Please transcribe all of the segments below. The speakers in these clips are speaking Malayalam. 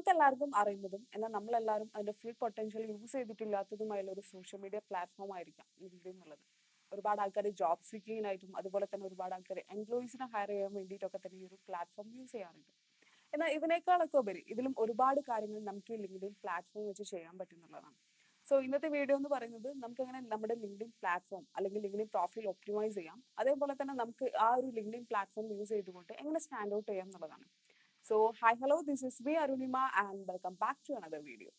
നമുക്കെല്ലാവർക്കും അറിയുന്നതും എന്നാൽ നമ്മളെല്ലാവരും അതിന്റെ ഫുൾ പൊട്ടൻഷ്യൽ യൂസ് ചെയ്തിട്ടില്ലാത്തതുമായുള്ള ഒരു സോഷ്യൽ മീഡിയ പ്ലാറ്റ്ഫോം ആയിരിക്കാം ലിങ്ക്ഡ്ഇൻ എന്നുള്ളത്. ഒരുപാട് ആൾക്കാർ ജോബ് സീക്കിങ്ങിനായിട്ടും അതുപോലെ തന്നെ ഒരുപാട് ആൾക്കാർ എംപ്ലോയീസിനെ ഹയർ ചെയ്യാൻ വേണ്ടിയിട്ടൊക്കെ തന്നെ ഈ ഒരു പ്ലാറ്റ്ഫോം യൂസ് ചെയ്യാറുണ്ട്. എന്നാൽ ഇതിനേക്കാളൊക്കെ ഉപരി ഇതിലും ഒരുപാട് കാര്യങ്ങൾ നമുക്ക് ഈ ലിങ്ക്ഡ്ഇൻ പ്ലാറ്റ്ഫോം വെച്ച് ചെയ്യാൻ പറ്റുന്നുള്ളതാണ്. സോ ഇന്നത്തെ വീഡിയോ എന്ന് പറയുന്നത് നമുക്ക് എങ്ങനെ നമ്മുടെ ലിങ്ക്ഡ്ഇൻ പ്ലാറ്റ്ഫോം അല്ലെങ്കിൽ ലിങ്ക്ഡ്ഇൻ പ്രൊഫൈൽ ഒപ്റ്റിമൈസ് ചെയ്യാം, അതേപോലെ തന്നെ നമുക്ക് ആ ഒരു ലിങ്ക്ഡ്ഇൻ പ്ലാറ്റ്ഫോം യൂസ് ചെയ്തുകൊണ്ട് എങ്ങനെ സ്റ്റാൻഡ് ഔട്ട് ചെയ്യാം എന്നുള്ളതാണ്. So, hi, hello, this is me Arunima and welcome back to another video.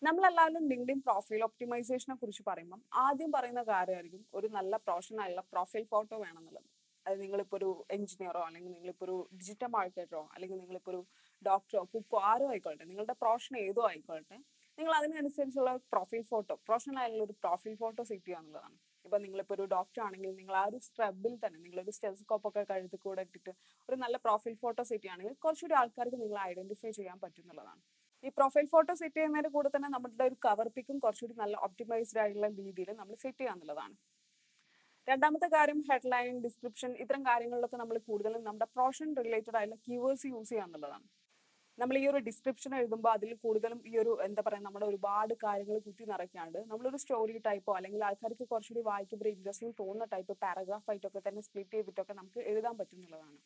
നമ്മളെല്ലാവരും ലിങ്ക്ഡ്ഇൻ പ്രൊഫൈൽ ഒപ്റ്റിമൈസേഷനെ കുറിച്ച് പറയുമ്പോൾ ആദ്യം പറയുന്ന കാര്യമായിരിക്കും ഒരു നല്ല പ്രൊഫഷണലുള്ള പ്രൊഫൈൽ ഫോട്ടോ വേണമെന്നുള്ളത്. അത് നിങ്ങളിപ്പോൾ ഒരു എഞ്ചിനീയറോ അല്ലെങ്കിൽ നിങ്ങളിപ്പോൾ ഒരു ഡിജിറ്റൽ മാർക്കറ്ററോ അല്ലെങ്കിൽ നിങ്ങളിപ്പോൾ ഒരു ഡോക്ടറോ കുക്കോ ആരോ ആയിക്കോട്ടെ, നിങ്ങളുടെ പ്രൊഫഷൻ ഏതോ ആയിക്കോട്ടെ, നിങ്ങൾ അതിനനുസരിച്ചുള്ള പ്രൊഫൈൽ ഫോട്ടോ, പ്രൊഫഷണൽ ആയിട്ടുള്ള ഒരു പ്രൊഫൈൽ ഫോട്ടോ സെറ്റ് ചെയ്യുക എന്നുള്ളതാണ്. ഇപ്പൊ നിങ്ങളിപ്പോൾ ഒരു ഡോക്ടർ ആണെങ്കിൽ നിങ്ങൾ ആ ഒരു സ്ക്രബിൽ തന്നെ നിങ്ങളൊരു സ്റ്റെതസ്കോപ്പ് ഒക്കെ കഴുത്തിൽ കൂടെ ഇട്ടിട്ട് ഒരു നല്ല പ്രൊഫൈൽ ഫോട്ടോ സെറ്റ് ചെയ്യുകയാണെങ്കിൽ കുറച്ചുകൂടി ആൾക്കാർക്ക് നിങ്ങൾ ഐഡന്റിഫൈ ചെയ്യാൻ പറ്റുന്നുള്ളതാണ്. ഈ പ്രൊഫൈൽ ഫോട്ടോ സെറ്റ് ചെയ്യുന്നതിന്റെ കൂടെ തന്നെ നമ്മുടെ ഒരു കവർ പിക്കും കുറച്ചുകൂടി നല്ല ഒപ്റ്റിമൈസ്ഡ് ആയിട്ടുള്ള രീതിയിൽ നമ്മൾ സെറ്റ് ചെയ്യുക എന്നുള്ളതാണ്. രണ്ടാമത്തെ കാര്യം ഹെഡ്ലൈൻ, ഡിസ്ക്രിപ്ഷൻ, ഇത്തരം കാര്യങ്ങളിലൊക്കെ നമ്മൾ കൂടുതലും നമ്മുടെ പ്രൊഫഷൻ റിലേറ്റഡ് ആയിട്ടുള്ള കീവേഡ്സ് യൂസ് ചെയ്യുക എന്നുള്ളതാണ്. നമ്മൾ ഈ ഒരു ഡിസ്ക്രിപ്ഷൻ എഴുതുമ്പോൾ അതിൽ കൂടുതലും ഈ ഒരു എന്താ പറയുക നമ്മുടെ ഒരുപാട് കാര്യങ്ങൾ കുത്തി നിറയ്ക്കാണ്ട് നമ്മളൊരു സ്റ്റോറി ടൈപ്പോ അല്ലെങ്കിൽ ആൾക്കാർക്ക് കുറച്ചുകൂടി വായിക്കുമ്പോൾ ഇൻട്രസ്റ്റിംഗ് തോന്നുന്ന ടൈപ്പ് പാരഗ്രാഫ് ആയിട്ടൊക്കെ തന്നെ സ്പ്ലിറ്റ് ചെയ്തിട്ടൊക്കെ നമുക്ക് എഴുതാൻ പറ്റുന്നുള്ളതാണ്.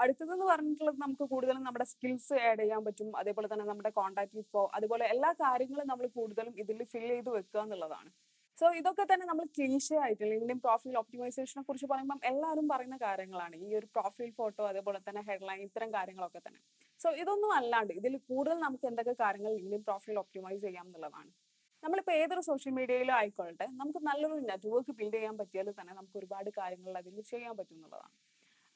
അടുത്തതെന്ന് പറഞ്ഞിട്ടുള്ളത് നമുക്ക് കൂടുതലും നമ്മുടെ സ്കിൽസ് ആഡ് ചെയ്യാൻ പറ്റും, അതേപോലെ തന്നെ നമ്മുടെ കോൺടാക്ട് ഇൻഫോ, അതുപോലെ എല്ലാ കാര്യങ്ങളും നമ്മൾ കൂടുതലും ഇതിൽ ഫിൽ ചെയ്ത് വെക്കുക എന്നുള്ളതാണ്. സോ ഇതൊക്കെ തന്നെ നമ്മൾ ക്ലീഷ ആയിട്ട് ലിങ്ക്ഡ്ഇൻ പ്രൊഫൈൽ ഒപ്റ്റിമൈസേഷനെ കുറിച്ച് പറയുമ്പോൾ എല്ലാവരും പറയുന്ന കാര്യങ്ങളാണ്, ഈ ഒരു പ്രൊഫൈൽ ഫോട്ടോ അതേപോലെ തന്നെ ഹെഡ്ലൈൻ, ഇത്തരം കാര്യങ്ങളൊക്കെ തന്നെ. സോ ഇതൊന്നും അല്ലാണ്ട് ഇതിൽ കൂടുതൽ നമുക്ക് എന്തൊക്കെ കാര്യങ്ങൾ ലിങ്ക്ഡ്ഇൻ പ്രൊഫൈൽ ഒപ്റ്റിമൈസ് ചെയ്യാം എന്നുള്ളതാണ്. നമ്മളിപ്പോൾ ഏതൊരു സോഷ്യൽ മീഡിയയിലും ആയിക്കോട്ടെ, നമുക്ക് നല്ലൊരു നെറ്റ്വർക്ക് ബിൽഡ് ചെയ്യാൻ പറ്റിയാൽ തന്നെ നമുക്ക് ഒരുപാട് കാര്യങ്ങൾ അതിൽ ചെയ്യാൻ പറ്റുന്നുള്ളതാണ്.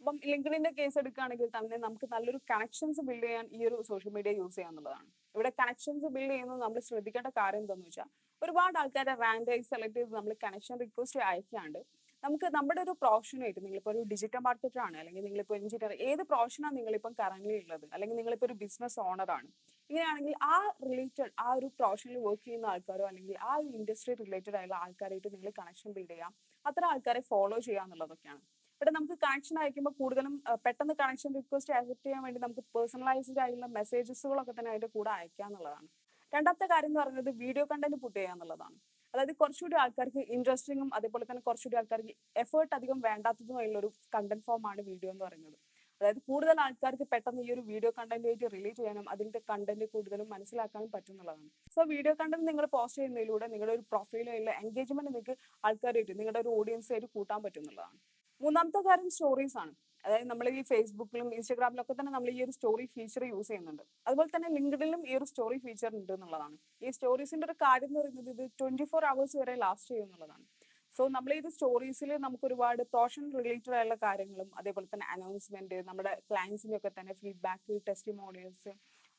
അപ്പം ലിങ്ക്ഡ്ഇന്റെ കേസ് എടുക്കുകയാണെങ്കിൽ തന്നെ നമുക്ക് നല്ലൊരു കണക്ഷൻസ് ബിൽഡ് ചെയ്യാൻ ഈ ഒരു സോഷ്യൽ മീഡിയ യൂസ് ചെയ്യാന്നുള്ളതാണ്. ഇവിടെ കണക്ഷൻസ് ബിൽഡ് ചെയ്യുന്നത് നമ്മൾ ശ്രദ്ധിക്കേണ്ട കാര്യം എന്താണെന്ന് വെച്ചാൽ, ഒരുപാട് ആൾക്കാരെ റാൻഡായി സെലക്ട് ചെയ്ത് നമ്മൾ കണക്ഷൻ റിക്വസ്റ്റ് അയക്കാണ്ട് നമുക്ക് നമ്മുടെ ഒരു പ്രൊഫഷനായിട്ട്, നിങ്ങളിപ്പോൾ ഒരു ഡിജിറ്റൽ മാർക്കറ്റർ ആണ് അല്ലെങ്കിൽ നിങ്ങളിപ്പോൾ എഞ്ചിനീയർ, ഏത് പ്രൊഫഷനാണ് നിങ്ങളിപ്പം കറന്റ് ഉള്ളത്, അല്ലെങ്കിൽ നിങ്ങളിപ്പോൾ ഒരു ബിസിനസ് ഓണർ ആണ്, ഇങ്ങനെയാണെങ്കിൽ ആ റിലേറ്റഡ് ആ ഒരു പ്രൊഫഷനിൽ വർക്ക് ചെയ്യുന്ന ആൾക്കാരോ അല്ലെങ്കിൽ ആ ഒരു ഇൻഡസ്ട്രി റിലേറ്റഡ് ആയിട്ടുള്ള ആൾക്കാരായിട്ട് നിങ്ങൾ കണക്ഷൻ ബിൽഡ് ചെയ്യാം, അത്ര ആൾക്കാരെ ഫോളോ ചെയ്യുക എന്നുള്ളതൊക്കെയാണ്. ഇവിടെ നമുക്ക് കണക്ഷൻ അയക്കുമ്പോൾ കൂടുതലും പെട്ടെന്ന് കണക്ഷൻ റിക്വസ്റ്റ് ആക്സെപ്റ്റ് ചെയ്യാൻ വേണ്ടി നമുക്ക് പേഴ്സണലൈസ്ഡ് ആയിട്ടുള്ള മെസ്സേജസുകളൊക്കെ തന്നെ അതിന്റെ കൂടെ അയക്കുക എന്നുള്ളതാണ്. രണ്ടാമത്തെ കാര്യം എന്ന് പറയുന്നത് വീഡിയോ കണ്ടന്റ് പുട്ട് ചെയ്യുക എന്നുള്ളതാണ്. അതായത് കുറച്ചുകൂടി ആൾക്കാർക്ക് ഇൻട്രസ്റ്റിംഗും അതേപോലെ തന്നെ കുറച്ചുകൂടി ആൾക്കാർക്ക് എഫേർട്ട് അധികം വേണ്ടാത്തതുമായുള്ള ഒരു കണ്ടന്റ് ഫോം ആണ് വീഡിയോ എന്ന് പറയുന്നത്. അതായത് കൂടുതൽ ആൾക്കാർക്ക് പെട്ടെന്ന് ഈ ഒരു വീഡിയോ കണ്ടന്റ് ആയിട്ട് റിലേറ്റ് ചെയ്യാനും അതിന്റെ കണ്ടന്റ് കൂടുതലും മനസ്സിലാക്കാനും പറ്റുന്നുള്ളതാണ്. സോ വീഡിയോ കണ്ടന്റ് നിങ്ങൾ പോസ്റ്റ് ചെയ്യുന്നതിലൂടെ നിങ്ങളുടെ ഒരു പ്രൊഫൈലിലുള്ള എൻഗേജ്മെന്റ് നിങ്ങൾക്ക് ആൾക്കാരായിട്ട് നിങ്ങളുടെ ഒരു ഓഡിയൻസ് ആയിട്ട് കൂട്ടാൻ പറ്റുന്നുള്ളതാണ്. മൂന്നാമത്തെ കാര്യം സ്റ്റോറീസ് ആണ്. അതായത് നമ്മൾ ഈ ഫേസ്ബുക്കിലും ഇൻസ്റ്റാഗ്രാമിലും ഒക്കെ തന്നെ നമ്മൾ ഈ ഒരു സ്റ്റോറി ഫീച്ചർ യൂസ് ചെയ്യുന്നുണ്ട്. അതുപോലെ തന്നെ ലിങ്ക്ഡ്ഇനിലും ഈ ഒരു സ്റ്റോറി ഫീച്ചർ ഉണ്ട് എന്നുള്ളതാണ്. ഈ സ്റ്റോറീസിന്റെ ഒരു കാര്യം എന്ന് പറയുന്നത് ഇത് 24 hours വരെ ലാസ്റ്റ് ചെയ്യും എന്നുള്ളതാണ്. സോ നമ്മൾ ഇത് സ്റ്റോറീസിൽ നമുക്ക് ഒരുപാട് പ്രൊഫഷൻ റിലേറ്റഡ് ആയിട്ടുള്ള കാര്യങ്ങളും അതേപോലെ തന്നെ അനൗൺസ്മെന്റ്, നമ്മുടെ ക്ലയൻസിന്റെ ഒക്കെ തന്നെ ഫീഡ്ബാക്ക്, ടെസ്റ്റിമോണിയൽസ്,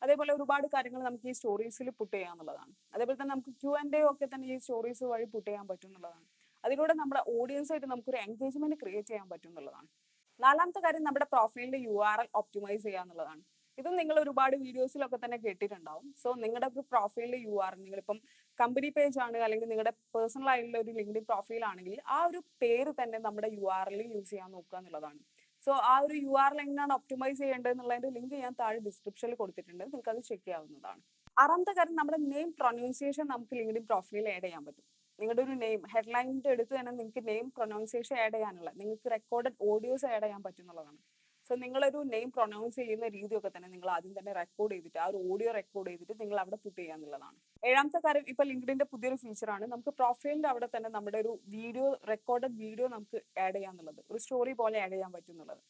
അതേപോലെ ഒരുപാട് കാര്യങ്ങൾ നമുക്ക് ഈ സ്റ്റോറീസിൽ പുട്ട് ചെയ്യാന്നുള്ളതാണ്. അതേപോലെ തന്നെ നമുക്ക് Q&A ഒക്കെ തന്നെ ഈ സ്റ്റോറീസ് വഴി പുട്ട് ചെയ്യാൻ പറ്റുന്നുള്ളതാണ്. അതിലൂടെ നമ്മുടെ ഓഡിയൻസ് ആയിട്ട് നമുക്കൊരു എൻഗേജ്മെന്റ് ക്രിയേറ്റ് ചെയ്യാൻ പറ്റുന്നുള്ളതാണ്. നാലാമത്തെ കാര്യം നമ്മുടെ പ്രൊഫൈലിന്റെ URL ഒപ്റ്റിമൈസ് ചെയ്യുക എന്നുള്ളതാണ്. ഇത് നിങ്ങൾ ഒരുപാട് വീഡിയോസിലൊക്കെ തന്നെ കേട്ടിട്ടുണ്ടാവും. സോ നിങ്ങളുടെ പ്രൊഫൈലിന്റെ URL, നിങ്ങളിപ്പം കമ്പനി പേജ് ആണ് അല്ലെങ്കിൽ നിങ്ങളുടെ പേഴ്സണൽ ആയിട്ടുള്ള ഒരു ലിങ്ക്ഡ്ഇൻ പ്രൊഫൈൽ ആണെങ്കിൽ ആ ഒരു പേര് തന്നെ നമ്മുടെ URL യൂസ് ചെയ്യാൻ നോക്കുക എന്നുള്ളതാണ്. സോ ആ ഒരു URL എങ്ങനെയാണ് ഒപ്റ്റിമൈസ് ചെയ്യേണ്ടത് എന്നുള്ളതിന്റെ ലിങ്ക് ഞാൻ താഴെ ഡിസ്ക്രിപ്ഷനിൽ കൊടുത്തിട്ടുണ്ട്, നിങ്ങൾക്ക് അത് ചെക്ക് ചെയ്യാവുന്നതാണ്. ആറാമത്തെ കാര്യം നമ്മുടെ നെയിം പ്രൊനൗൺസിയേഷൻ നമുക്ക് ലിങ്ക്ഡ്ഇൻ പ്രൊഫൈലിൽ ആഡ് ചെയ്യാൻ പറ്റും. നിങ്ങളുടെ ഒരു നെയിം ഹെഡ്ലൈനിന്റെ എടുത്ത് തന്നെ നിങ്ങൾക്ക് നെയിം പ്രൊനൗൺസിയേഷൻ ആഡ് ചെയ്യാനുള്ള, നിങ്ങൾക്ക് റെക്കോർഡഡ് ഓഡിയോസ് ആഡ് ചെയ്യാൻ പറ്റുന്നുള്ളതാണ്. സോ നിങ്ങളൊരു നെയിം പ്രൊനൗൺസ് ചെയ്യുന്ന രീതിയൊക്കെ തന്നെ നിങ്ങൾ ആദ്യം തന്നെ റെക്കോർഡ് ചെയ്തിട്ട് ആ ഒരു ഓഡിയോ റെക്കോർഡ് ചെയ്തിട്ട് നിങ്ങൾ അവിടെ പുട്ട് ചെയ്യുക എന്നുള്ളതാണ്. ഏഴാമത്തെ കാര്യം ഇപ്പൊ ലിങ്ക്ഡ്ഇന്റെ പുതിയൊരു ഫീച്ചറാണ്, നമുക്ക് പ്രൊഫൈലിന്റെ അവിടെ തന്നെ നമ്മുടെ ഒരു വീഡിയോ, റെക്കോർഡഡ് വീഡിയോ നമുക്ക് ആഡ് ചെയ്യാന്നുള്ളത്, ഒരു സ്റ്റോറി പോലെ ആഡ് ചെയ്യാൻ പറ്റുന്നുള്ളത്.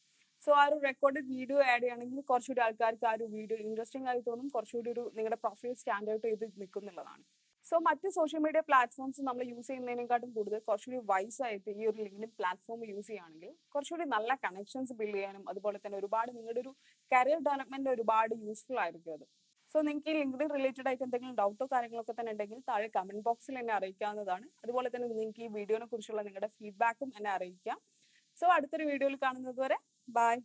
സോ ആ ഒരു റെക്കോർഡഡ് വീഡിയോ ആഡ് ചെയ്യുകയാണെങ്കിൽ കുറച്ചുകൂടി ആൾക്കാർക്ക് ആ ഒരു വീഡിയോ ഇൻട്രസ്റ്റിംഗ് ആയി തോന്നും, കുറച്ചുകൂടി ഒരു നിങ്ങളുടെ പ്രൊഫൈൽ സ്റ്റാൻഡ് ഔട്ട് ചെയ്ത് നിൽക്കുന്നുള്ളതാണ്. സോ മറ്റ് സോഷ്യൽ മീഡിയ പ്ലാറ്റ്ഫോംസ് നമ്മൾ യൂസ് ചെയ്യുന്നതിനെക്കാട്ടും കൂടുതൽ കുറച്ചുകൂടി വൈസ് ആയിട്ട് ഈ ഒരു ലിങ്ക്ഡ്ഇൻ പ്ലാറ്റ്ഫോം യൂസ് ചെയ്യുകയാണെങ്കിൽ കുറച്ചുകൂടി നല്ല കണക്ഷൻസ് ബിൽഡ് ചെയ്യാനും അതുപോലെ തന്നെ ഒരുപാട് നിങ്ങളുടെ ഒരു കരിയർ ഡെവലപ്മെന്റ് ഒരുപാട് യൂസ്ഫുൾ ആയിരിക്കും അത്. സോ നിങ്ങൾക്ക് ഈ ലിങ്ക്ഡ്ഇൻ റിലേറ്റഡ് ആയിട്ട് എന്തെങ്കിലും ഡൗട്ടോ കാര്യങ്ങളൊക്കെ തന്നെ ഉണ്ടെങ്കിൽ താഴെ കമന്റ് ബോക്സിൽ എന്നെ അറിയിക്കാവുന്നതാണ്. അതുപോലെ തന്നെ നിങ്ങൾക്ക് ഈ വീഡിയോനെ കുറിച്ചുള്ള നിങ്ങളുടെ ഫീഡ്ബാക്കും എന്നെ അറിയിക്കാം. സോ അടുത്തൊരു വീഡിയോയിൽ കാണുന്നത് വരെ ബൈ.